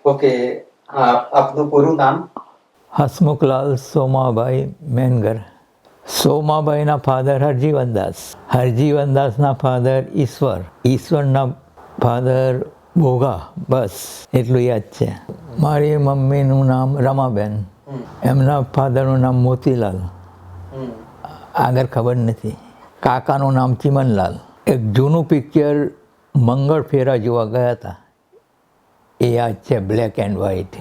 Okay, હા, આપનું પૂરું નામ? હસમુખલાલ સોમાભાઈ મેનગર. સોમાભાઈના ફાધર હરજીવનદાસ, હરજીવનદાસના ફાધર ઈશ્વરના ફાધર ભોગા. બસ એટલું યાદ છે. મારી મમ્મીનું નામ રમાબેન, એમના ફાધરનું નામ મોતીલાલ, આગળ ખબર નથી. કાકાનું નામ ચિમનલાલ. એક જૂનું પિક્ચર મંગળ ફેરા જોવા ગયા હતા, એ યાદ છે, બ્લેક એન્ડ વ્હાઇટ.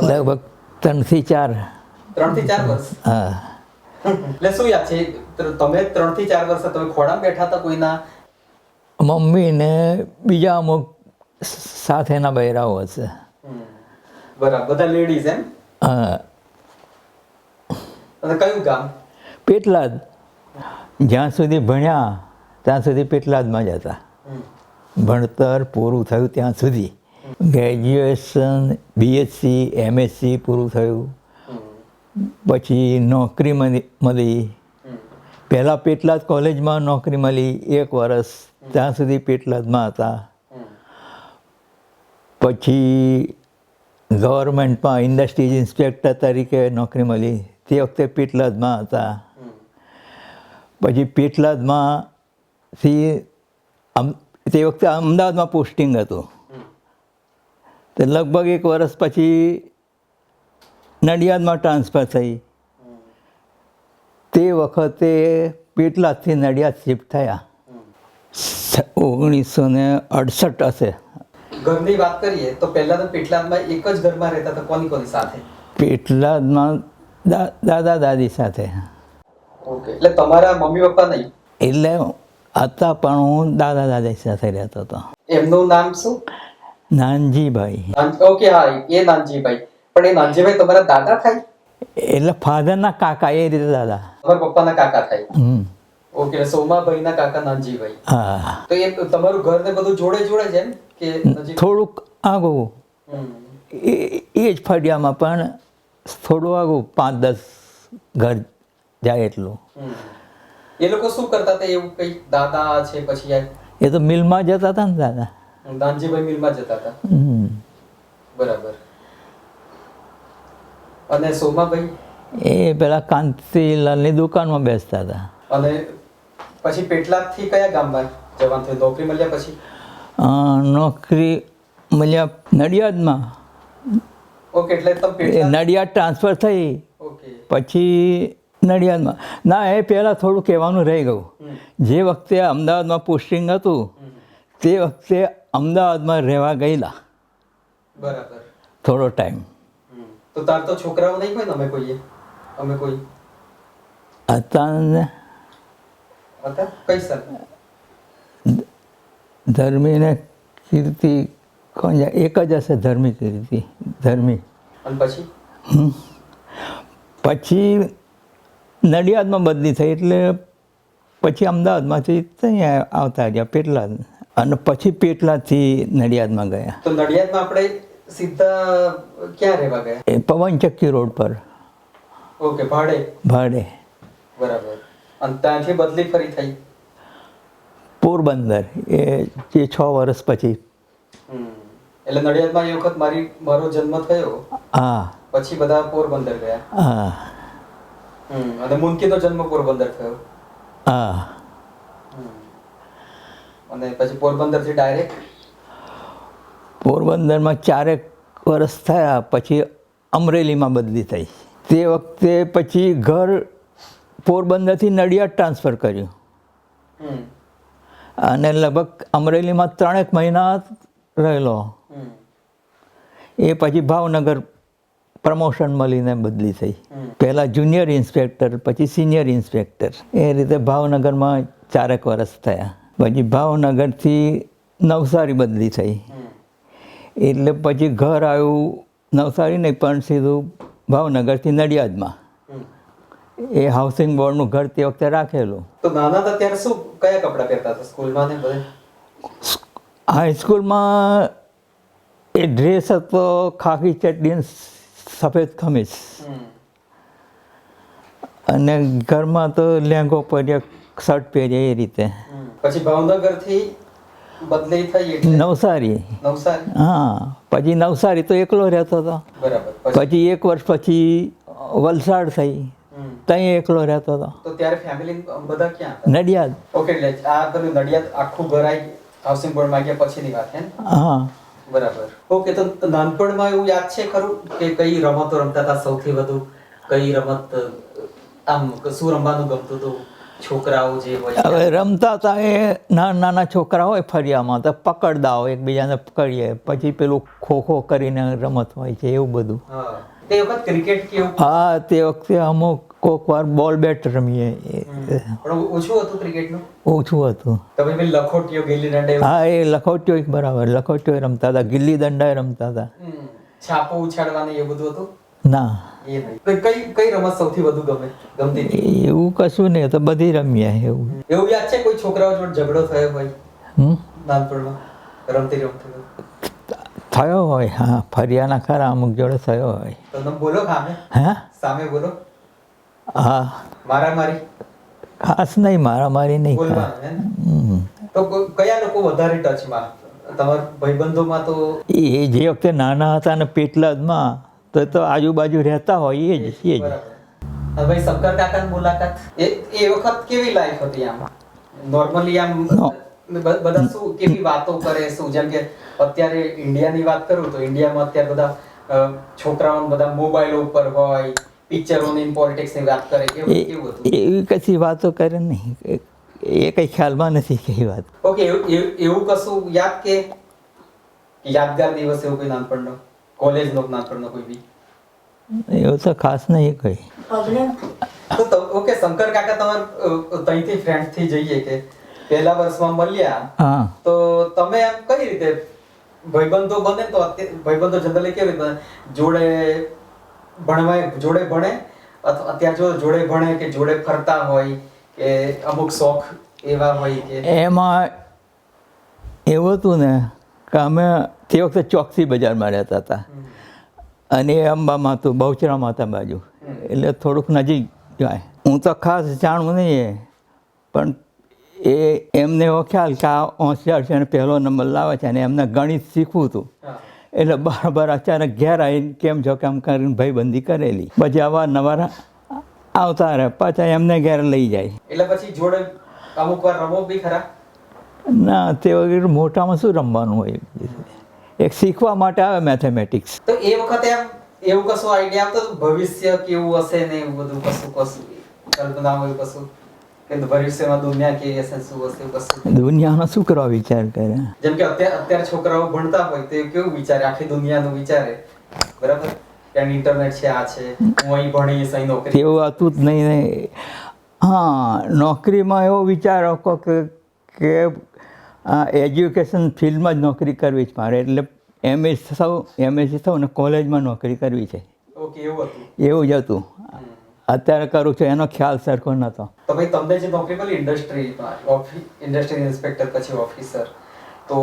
લગભગ 3 થી 4. 3 થી 4 વર્ષ? હા. એટલે શું યાદ છે તમે 3 થી 4 વર્ષ તમે ખોળામાં બેઠા હતા કોઈના? મમ્મી ને બીજા અમુક સાથેના બૈરાઓ હશે. બરાબર, બધા લેડીઝ એમ? હા. અને કયું ગામ? પેટલાદ. જ્યાં સુધી ભણ્યા ત્યાં સુધી પેટલાદમાં જ હતા. ભણતર પૂરું થયું ત્યાં સુધી. ગ્રેજ્યુએશન, બીએસસી, એમએસસી પૂરું થયું. પછી નોકરી મળી. પહેલાં પેટલાદ કોલેજમાં નોકરી મળી 1 વર્ષ, ત્યાં સુધી પેટલાદમાં હતા. પછી ગવર્મેન્ટમાં ઇન્ડસ્ટ્રીઝ ઇન્સ્પેક્ટર તરીકે નોકરી મળી, તે વખતે પેટલાદમાં હતા. પછી પેટલાદમાંથી તે વખતે અમદાવાદમાં પોસ્ટિંગ હતું. તો લગભગ 1 વર્ષ પછી નડિયાદમાં ટ્રાન્સફર થઈ. તે વખતે પેટલાદથી નડિયાદ શિફ્ટ થયા. 1968 હશે. ઘરની વાત કરીએ તો પહેલા તો પેટલાદમાં એક જ ઘરમાં રહેતા હતા, કોની કોની સાથે? પેટલાદમાં દાદા દાદી સાથે. ઓકે, એટલે તમારા મમ્મી પપ્પા નહીં? એટલે હતા, પણ હું દાદા દાદી સાથે રહેતો હતો. એમનું નામ શું? નાનજીભાઈ. ઓકે, હા, એ નાનજીભાઈ. પણ એ નાનજીભાઈ તમારા દાદા થાય? એટલે ફાધરના કાકા, એ રીતે દાદા. તમારા પપ્પાના કાકા થાય? ઓકે, સોમાભાઈના કાકા નાનજીભાઈ. હા. તો એ તમારું ઘર ને બધું જોડે જોડે છે એમ કે નજીક? થોડુંક આગું, એ જ ફળિયામાં, પણ થોડું આગું 5-10 ઘર જાય એટલું. એ લોકો શું કરતા હતા એવું કઈ દાદા છે? પછી એ તો મિલમાં જતા હતા ને દાદા. નાનજીભાઈ મિલમાં જતા હતા? બરાબર. અને સોમાભાઈ? એ પેલા કાંતિલાલની દુકાનમાં બેસતા હતા. અને પછી પેટલાદથી કયા ગામમાં જવાનું થયું નોકરી મળ્યા પછી? નોકરી મળ્યા નડિયાદમાં. ઓકે, એટલે તમે પેટલાદ નડિયાદ ટ્રાન્સફર થઈ. ઓકે. પછી નડિયાદમાં ના, એ પહેલાં થોડું કહેવાનું રહી ગયું. જે વખતે અમદાવાદમાં પોસ્ટિંગ હતું તે વખતે અમદાવાદમાં રહેવા ગયેલા. બરાબર. થોડો ટાઈમ. તો તાર તો છોકરાઓ નહીં હોય ને? અમે કોઈ હતા ને. હતા કઈ સર? ધર્મી ને કીર્તિ, કોણ જાય? એક જ હશે, ધર્મી કીર્તિ. ધર્મી. અને પછી? પછી નડિયાદમાં બદલી થઈ, એટલે પછી અમદાવાદમાંથી ત્યાં આવતા રહ્યા પેટલાદ, અને પછી પેટલાદથી નડિયાદમાં ગયા. તો નડિયાદમાં આપણે સીધા ક્યાં રહેવા ગયા? એ પવનચક્કી રોડ પર. ઓકે, ભાડે? ભાડે. બરાબર. અને ત્યાંથી બદલી ફરી થઈ પોરબંદર, એ જે 6 વર્ષ પછી. એટલે નડિયાદમાં એ વખત મારો જન્મ થયો. હા. પછી બધા પોરબંદર ગયા. હા. અને મુનકીનો જન્મ પોરબંદર થયો. હા. અને પછી પોરબંદરથી ડાયરેક્ટ પોરબંદરમાં 4 વર્ષ થયા પછી અમરેલીમાં બદલી થઈ. તે વખતે પછી ઘર પોરબંદરથી નડિયાદ ટ્રાન્સફર કર્યું. અને લગભગ અમરેલીમાં 3 મહિના રહેલો. એ પછી ભાવનગર પ્રમોશન મળીને બદલી થઈ. પહેલાં જુનિયર ઇન્સ્પેક્ટર, પછી સિનિયર ઇન્સ્પેક્ટર, એ રીતે ભાવનગરમાં 4 વર્ષ થયા. પછી ભાવનગરથી નવસારી બદલી થઈ. એટલે પછી ઘર આવ્યું નવસારી નહીં, પણ સીધું ભાવનગરથી નડિયાદમાં. એ હાઉસિંગ બોર્ડનું ઘર તે વખતે રાખેલું. તો નાના હતા ત્યારે શું કયા કપડાં પહેરતા હતા સ્કૂલમાં ને બધે? હાઈસ્કૂલમાં એ ડ્રેસ હતો, ખાખી ચડ્ડી, સફેદ ખમીસ. અને ઘરમાં તો લેંગો પહેરીએ, શર્ટ પહેરીએ, એ રીતે. પછી ભાવનગરથી બદલી થઈ એટલે નવસારી. નવસારી. હા, પછી નવસારી તો એકલો રહેતો હતો. બરાબર. પછી 1 વર્ષ પછી વલસાડ થઈ, હમ. ત્યાં એકલો રહેતો હતો. તો ત્યારે ફેમિલી બધા ક્યાં હતા? નડિયાદ. ઓકે, એટલે આ પેલું નડિયાદ આખું ઘર હાઉસિંગ બોર્ડમાં ગયા પછીની વાત છે ને? હા. બરાબર. ઓકે, તો નાનપણમાં એવું યાદ છે ખરું કે કઈ રમતો રમતા હતા સૌથી વધુ? કઈ રમત આમ શું રમવાનું ગમતું હતું છોકરાઓ જે હોય? હવે રમતા હતા એ નાના નાના છોકરા હોય ફરિયામાં તો પકડદાવ, એકબીજાને પકડીએ. પછી પેલું ખોખો કરીને રમત હોય છે, એવું બધું. હા, તે વખત ક્રિકેટ કેવું? હા, તે વખતે અમુક કોક વાર બોલ બેટ રમીએ. પણ ઓછું હતું ક્રિકેટનું? ઓછું હતું. તમે પેલી લખોટીઓ, ગિલ્લી દંડા એવું? હા, એ લખોટીઓ બરાબર, લખોટીઓ રમતા હતા, ગિલ્લી દંડા રમતા હતા. છાપો ઉછાળવાની એ બધું હતું? ના, એ નહીં. કઈ કઈ રમત સૌથી વધુ ગમતી હતી? એવું કશું નહીં, તો બધી રમ્યા એવું. એવું યાદ છે કોઈ છોકરાઓ જોડે ઝઘડો થયો હોય નાનપણમાં રમતી રમતી? થયો હોય, હા, ફરિયાના ખરા અમુક જોડે થયો હોય. તો તમે બોલો સામે. હા, સામે બોલો. હા, મારામારી ખાસ નહીં, મારામારી નહીં. બોલવાનું હે ને? તો કયા લોકો વધારે ટચમાં તમારા ભાઈબંધોમાં? તો એ જે વખતે નાના હતા ને પેટલાદમાં તો આજુબાજુ રહેતા હોય એ જ. બરાબર. હવે ભાઈ શંકર કાકાની મુલાકાત એ વખત કેવી લાઈફ હતી? આમ નોર્મલી આમ બધા શું કેવી વાતો કરે? શું જેમ કે અત્યારે ઇન્ડિયાની વાત કરું તો ઇન્ડિયામાં અત્યારે બધા છોકરાઓ બધા મોબાઈલ ઉપર હોય, પિક્ચરોની પોલિટિક્સની વાત કરે, કેવું હતું? એવી કશી વાતો કરે નહીં, એ કંઈ ખ્યાલમાં નથી કઈ વાત. ઓકે, એવું કશું યાદ કે યાદગાર દિવસ એવું કોઈ નાનપણનો, કોલેજનો નાનપણનો કોઈ બી? એવું તો ખાસ નહીં કઈ. તો ઓકે, શંકર કાકા તમારે ત્યાંથી ફ્રેન્ડથી જઈએ કે પહેલા વર્ષમાં મળ્યા, હા, તો તમે આમ કઈ રીતે ભાઈબંધો બને? તો ભાઈબંધો જનરલી કેવી રીતે જોડે જોડે ભણે, અથવા અત્યારે જોડે ભણે કે જોડે ફરતા હોય કે અમુક શોખ એવા હોય કે? એમાં એવું હતું ને કે અમે તે વખતે ચોકસી બજારમાં રહેતા હતા અને એ અંબામાં હતું, બહુચરા માતા બાજુ, એટલે થોડુંક નજીક જાય. હું તો ખાસ જાણું નહીં, પણ એમને એવો ખ્યાલ કે આ હોશિયાર છે અને પહેલો નંબર લાવે છે અને એમને ગણિત શીખવું હતું. એટલે બરાબર અચાનક ઘેર આવીને કેમ છો કેમ કરીને ભાઈબંધી કરેલી. પછી અવારનવાર આવતા રહે, પાછા એમને ઘેર લઈ જાય. એટલે પછી જોડે અમુક વાર રમો બી ખરા? ના, તે વગેરે મોટામાં શું રમવાનું હોય, એક શીખવા માટે આવે મેથેમેટિક્સ. તો એ વખતે આમ એવું કશું આઈડિયા આવતો ભવિષ્ય કેવું હશે ને એવું બધું? કશું કલ્પના હોય કશું કે ભવિષ્યમાં દુનિયા કેવી હશે, શું હશે કશું? દુનિયાનો શું કરવા વિચાર કરે? જેમ કે અત્યારે છોકરાઓ ભણતા હોય તો કેવું વિચારે? આખી દુનિયાનું વિચારે, બરાબર? ત્યાં ઇન્ટરનેટ છે, આ છે, હું અહીં ભણીશ, અહીં નોકરી. એવું હતું જ નહીં. હા, નોકરીમાં એવો વિચાર હતો કે એજ્યુકેશન ફિલ્ડમાં જ નોકરી કરવી જ મારે, એટલે એમએસસી થવું ને કોલેજમાં નોકરી કરવી છે. ઓકે, એવું હતું? એવું જ હતું. અત્યારે કરું છું એનો ખ્યાલ સરખો નહોતો. તો ભાઈ તમને જે નોકરી મળી ઇન્ડસ્ટ્રી ઇન્સ્પેક્ટર પછી ઓફિસર, તો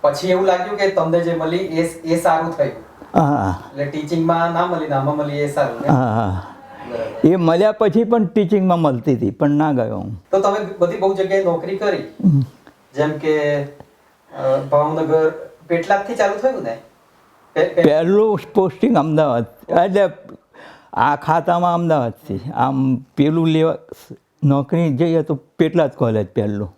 પછી એવું લાગ્યું કે તમને જે મળી એ સારું થયું? હા, એટલે ટીચિંગમાં ના મળી ને આમાં મળી એ સારું? હા, એ મળ્યા પછી પણ ટીચિંગમાં મળતી હતી પણ ના ગયો હું. તો તમે બધી બહુ જગ્યાએ નોકરી કરી, જેમ કે ભાવનગર, પેટલાદથી ચાલુ થયું ને? પહેલું પોસ્ટિંગ અમદાવાદ, એટલે આ ખાતામાં અમદાવાદથી. આમ પેલું લેવા નોકરી જઈએ તો પેટલાદ કોલેજ, પહેલું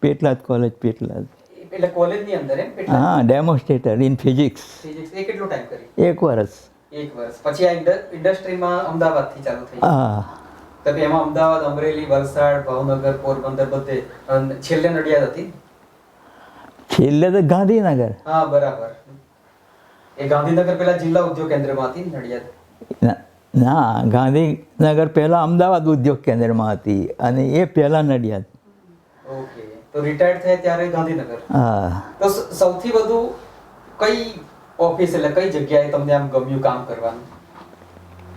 પેટલાદ કોલેજ, પેટલાદ. એટલે કોલેજની અંદર એમ? હા, ડેમોન્સ્ટ્રેટર ઇન ફિઝિક્સ. એ કેટલો ટાઈમ કરી? 1 વર્ષ. 1 વર્ષ પછી આ ઇન્ડસ્ટ્રીમાં અમદાવાદથી ચાલુ થઈ? હા. તો એમાં અમદાવાદ, અમરેલી, વલસાડ, ભાવનગર, પોરબંદર બધે, છેલ્લે નડિયાદ હતી? છેલ્લે તો ગાંધીનગર. હા, બરાબર. એ ગાંધીનગર પેલા જિલ્લા ઉદ્યોગ કેન્દ્રમાં હતી નડિયાદ? ના, ગાંધીનગર પહેલાં અમદાવાદ ઉદ્યોગ કેન્દ્રમાં હતી અને એ પહેલાં નડિયાદ. ઓકે, તો રિટાયર્ડ થયા ત્યારે ગાંધીનગર? હા. તો સૌથી વધુ કઈ ઓફિસ, એટલે કઈ જગ્યાએ તમને આમ ગમ્યું કામ કરવાનું?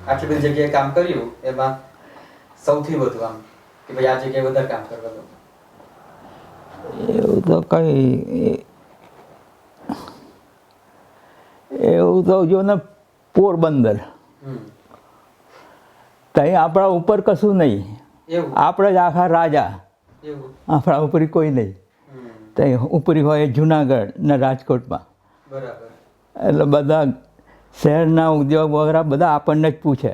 આટલી બધી જગ્યાએ કામ કર્યું, એમાં સૌથી વધુ આમ કે ભાઈ આ જગ્યાએ વધારે કામ કરવાનું? એવું તો કંઈ, એવું તો જો ને પોરબંદર, ત્યાં આપણા ઉપર કશું નહીં, એવું? આપણે જ આખા રાજા, એવું? આપણા ઉપર કોઈ નહીં. ત્યાં ઉપરી હોય જુનાગઢ ને રાજકોટમાં. બરાબર. એટલે બધા શહેરના ઉદ્યોગ વગેરે બધા આપણને જ પૂછે.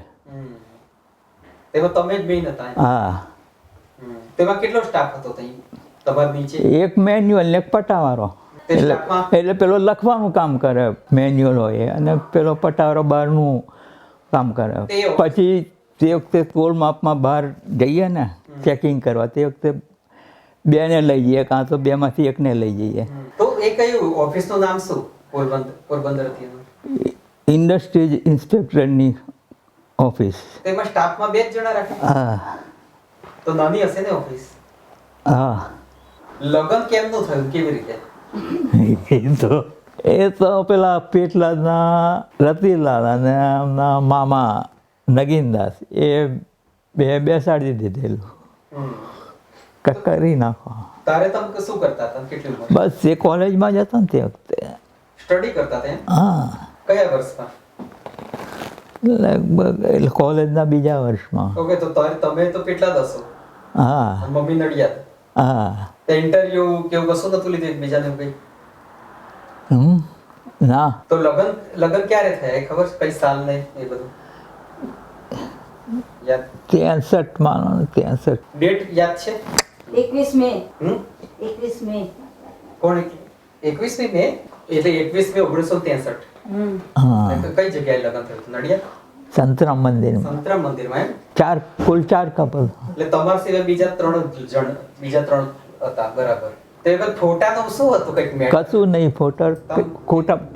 તેમાં તમે જ મેઇન હતા એમ? હા. તેમાં કેટલો સ્ટાફ હતો ત્યાં તમારા નીચે? એક મેન્યુઅલ ને એક પટાવાળો. તે સ્ટાફમાં એટલે પેલો લખવાનું કામ કરે મેન્યુઅલ હોય અને પેલો પટાવાળો બહારનું કામ કરે. પછી તે વખતે ટોલ માપમાં બહાર જઈએ ને ચેકિંગ કરવા, તે વખતે બેને લઈ જઈએ કાં તો બેમાંથી એકને લઈ જઈએ. તો એ કયું ઓફિસનું નામ શું પોરબંદરથી? Industries ઇન્સ્પેક્ટરની office. તેમાં સ્ટાફમાં 2 જ જણા રાખે? હા. તો નાની હશે ને ઓફિસ? હા. લગ્ન કેમનું થયું, કેવી રીતે? એ તો પેલા પેટલાદના રતિલાલ અને એમના મામા નગીનદાસ એ બેસાડી દીધેલું કે કરી નાખો. તારે તમે શું કરતા હતા, કેટલી ઉંમર? બસ એ કોલેજમાં જ હતા ને તે વખતે. સ્ટડી કરતા હતા એમ? હા. કયા વર્ષમાં? લગભગ એટલે કોલેજના બીજા વર્ષમાં. ઓકે, તો તમે તો કેટલા દસો? હા. મમ્મી નડિયાદ? હા. ઇન્ટરવ્યુ કેવું કશું નતું લીધું એકબીજાને કઈ? ના. તો લગ્ન ક્યારે થયા એ ખબર છે? કઈ સાલ ને એ બધું યાદ? 63 માનો ને 63. ડેટ યાદ છે? 21 મે. 21 મે. કોણ? 21મી મે? એટલે 21 મે 1963. હા. કઈ જગ્યાએ લગ્ન થયું હતું? નડિયાદ? સંતરામ મંદિરમાં. સંતરામ મંદિરમાં એમ? કુલ 4 કપલ. એટલે તમારા સિવાય બીજા 3 હતા. બરાબર. તો એ વખત ફોટાનું શું હતું? કઈક કશું નહીં.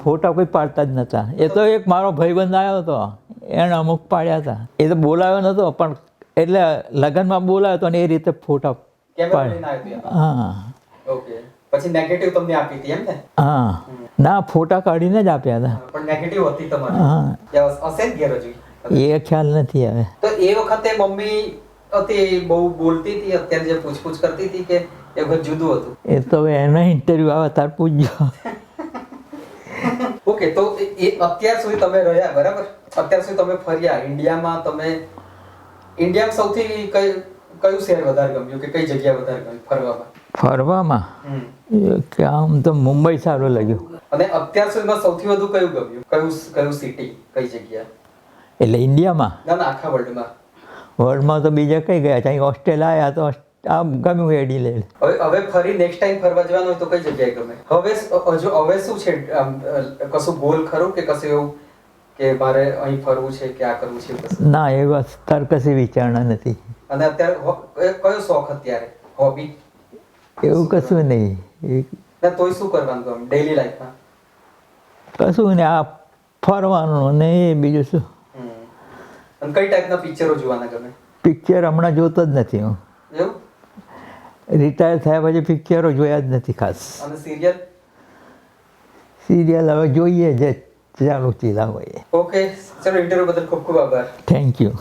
ફોટા કોઈ પાડતા જ નતા. એ તો એક મારો ભાઈબંધ આવ્યો હતો, એને અમુક પાડ્યા હતા. એ તો બોલાવ્યો નતો પણ એટલે લગ્નમાં બોલાવ્યો હતો ને એ રીતે ફોટા કેમેરા લઈને આવ્યો હતો? હા. ઓકે. પછી નેગેટિવ તમને આપી હતી એમ ને? હા. ના, ફોટા કાઢીને જ આપ્યા હતા. પણ નેગેટિવ હતી તમારી? હા. હશે ને ઘેર હજુ? એ ખ્યાલ નથી હવે. તો એ વખતે મમ્મી હતી બહુ બોલતી હતી, અત્યારે જે પૂછપૂછ કરતી હતી, કે એ વખત જુદું હતું? એ તો હવે એનો ઇન્ટરવ્યુ આવે તાર પૂછજો. ઓકે. તો એ અત્યાર સુધી તમે રહ્યા, બરાબર? અત્યાર સુધી તમે ફર્યા ઇન્ડિયામાં. ઇન્ડિયામાં સૌથી કયું શહેર વધારે ગમ્યું, કે કઈ જગ્યા વધારે ગમી ફરવામાં? ફરવામાં કે આમ તો મુંબઈ સારું લાગ્યું. અને અત્યાર સુધીમાં સૌથી વધુ કયું ગમ્યું? કયું સિટી, કઈ જગ્યા? એટલે ઇન્ડિયામાં? ના, આખા વર્લ્ડમાં. વર્લ્ડમાં તો બીજા કઈ ગયા છે. અહીં ઓસ્ટ્રેલિયા આવ્યા તો આમ ગમ્યું એડીલેડ. હવે ફરી નેક્સ્ટ ટાઈમ ફરવા જવાનું હોય તો કઈ જગ્યાએ ગમે? હવે શું છે, કશું ગોલ ખરું કે કશું એવું કે મારે અહીં ફરવું છે કે આ કરવું છે? ના, એ તાર કશી વિચારણા નથી. અને અત્યારે કયો શોખ, અત્યારે હોબી? એવું કશું નહીં. તોય શું કરવાનું ગમે ડેઈલી લાઈફમાં? કશું ને આ ફરવાનું ને એ બીજું શું. અને કઈ ટાઈપના પિક્ચરો જોવાના ગમે? પિક્ચર હમણાં જોતો જ નથી હું. એવું? રિટાયર થયા પછી પિક્ચરો જોયા જ નથી ખાસ. અને સિરિયલ? સિરિયલ હવે જોઈએ જે ચાલુ ચીલા હોય. ઓકે, ચલો. ઇન્ટરવ્યુ બદલ ખૂબ ખૂબ આભાર. Thank you.